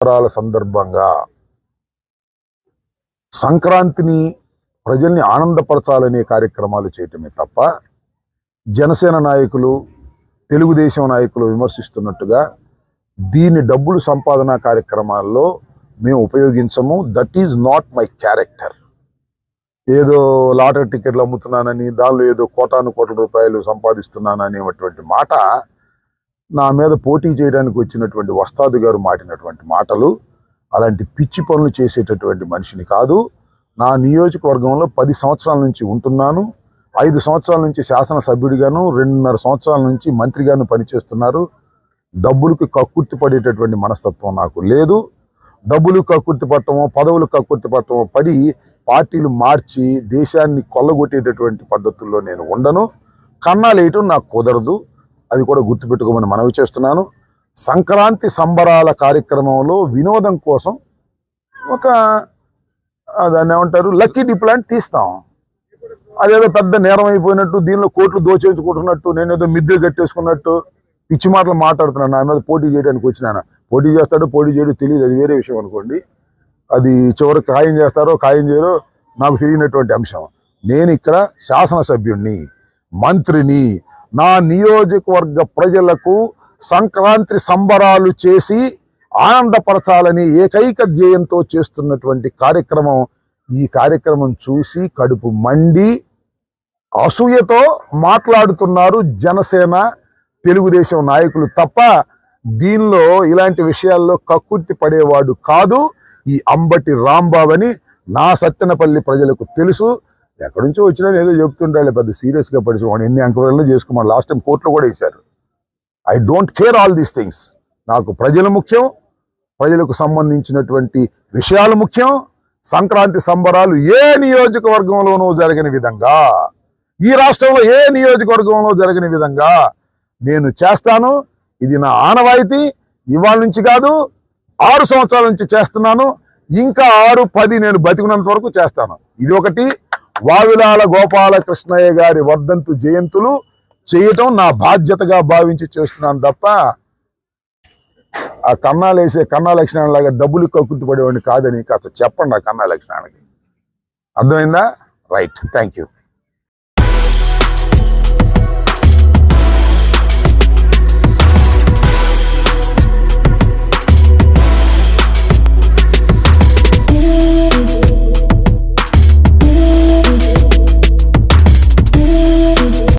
సంబరాల సందర్భంగా సంక్రాంతిని ప్రజల్ని ఆనందపరచాలనే కార్యక్రమాలు చేయటమే తప్ప జనసేన నాయకులు తెలుగుదేశం నాయకులు విమర్శిస్తున్నట్టుగా దీన్ని డబ్బులు సంపాదన కార్యక్రమాల్లో మేము ఉపయోగించము. That is not my character. ఏదో లాటరీ టికెట్లు అమ్ముతున్నానని దానిలో ఏదో కోటాను కోట్ల రూపాయలు సంపాదిస్తున్నాననేటువంటి మాట నా మీద పోటీ చేయడానికి వచ్చినటువంటి వస్తాదు గారు మాటినటువంటి మాటలు. అలాంటి పిచ్చి పనులు చేసేటటువంటి మనిషిని కాదు. నా నియోజకవర్గంలో 10 సంవత్సరాల నుంచి ఉంటున్నాను. 5 సంవత్సరాల నుంచి శాసనసభ్యుడిగాను, 2.5 సంవత్సరాల నుంచి మంత్రిగాను పనిచేస్తున్నారు. డబ్బులకు కక్కుర్తి పడేటటువంటి మనస్తత్వం నాకు లేదు. డబ్బులు కక్కుర్తి పట్టమో పదవులు కక్కుర్తి పట్టమో పడి పార్టీలు మార్చి దేశాన్ని కొల్లగొట్టేటటువంటి పద్ధతుల్లో నేను ఉండను. కన్నాలేయటం నాకు కుదరదు. అది కూడా గుర్తుపెట్టుకోమని మనవి చేస్తున్నాను. సంక్రాంతి సంబరాల కార్యక్రమంలో వినోదం కోసం ఒక దాన్ని ఏమంటారు లక్కీ డిప్లాంట్ తీస్తాం. అదేదో పెద్ద నేరం అయిపోయినట్టు, దీనిలో కోట్లు దోచేసుకుంటున్నట్టు, నేనేదో మిద్దెలు కట్టేసుకున్నట్టు పిచ్చి మాటలు మాట్లాడుతున్నాను. నా మీద పోటీ చేయడానికి వచ్చినాను. పోటీ చేస్తాడో పోటీ చేయడో తెలియదు, అది వేరే విషయం అనుకోండి. అది చివరికి ఖాయం చేస్తారో ఖాయం చేయరో నాకు తెలియనటువంటి అంశం. నేను ఇక్కడ శాసనసభ్యుణ్ణి, మంత్రిని. నా నియోజకవర్గ ప్రజలకు సంక్రాంతి సంబరాలు చేసి ఆనందపరచాలని ఏకైక ధ్యేయంతో చేస్తున్నటువంటి కార్యక్రమం. ఈ కార్యక్రమం చూసి కడుపు మండి అసూయతో మాట్లాడుతున్నారు జనసేన తెలుగుదేశం నాయకులు తప్ప దీనిలో ఇలాంటి విషయాల్లో కక్కుర్తి పడేవాడు కాదు ఈ అంబటి రాంబాబు అని నా సత్తెనపల్లి ప్రజలకు తెలుసు. ఎక్కడి నుంచో వచ్చినా ఏదో చెప్తుంటాడు, పెద్ద సీరియస్గా పడిచి ఎన్ని ఎంక్వైరీలు చేసుకున్నాను. లాస్ట్ టైం కోర్టులో కూడా వేశారు. I don't care all these things. నాకు ప్రజలు ముఖ్యం, ప్రజలకు సంబంధించినటువంటి విషయాలు ముఖ్యం. సంక్రాంతి సంబరాలు ఏ నియోజకవర్గంలోనూ జరగని విధంగా, ఈ రాష్ట్రంలో ఏ నియోజకవర్గంలో జరగని విధంగా నేను చేస్తాను. ఇది నా ఆనవాయితీ. ఇవాళ నుంచి కాదు, 6 సంవత్సరాల నుంచి చేస్తున్నాను. ఇంకా 6, 10 నేను బతికినంత వరకు చేస్తాను. ఇది ఒకటి. వావిలాల గోపాలకృష్ణయ్య గారి వర్ధంతు జయంతులు చేయటం నా బాధ్యతగా భావించి చేస్తున్నాను తప్ప ఆ కన్నాలేసే కన్నా లక్షణాలలాగా డబ్బులు కక్కుర్తి పడేవాడిని కాదని కాస్త చెప్పండి ఆ కన్నా లక్షణానికి. అర్థమైందా? రైట్. Thank you.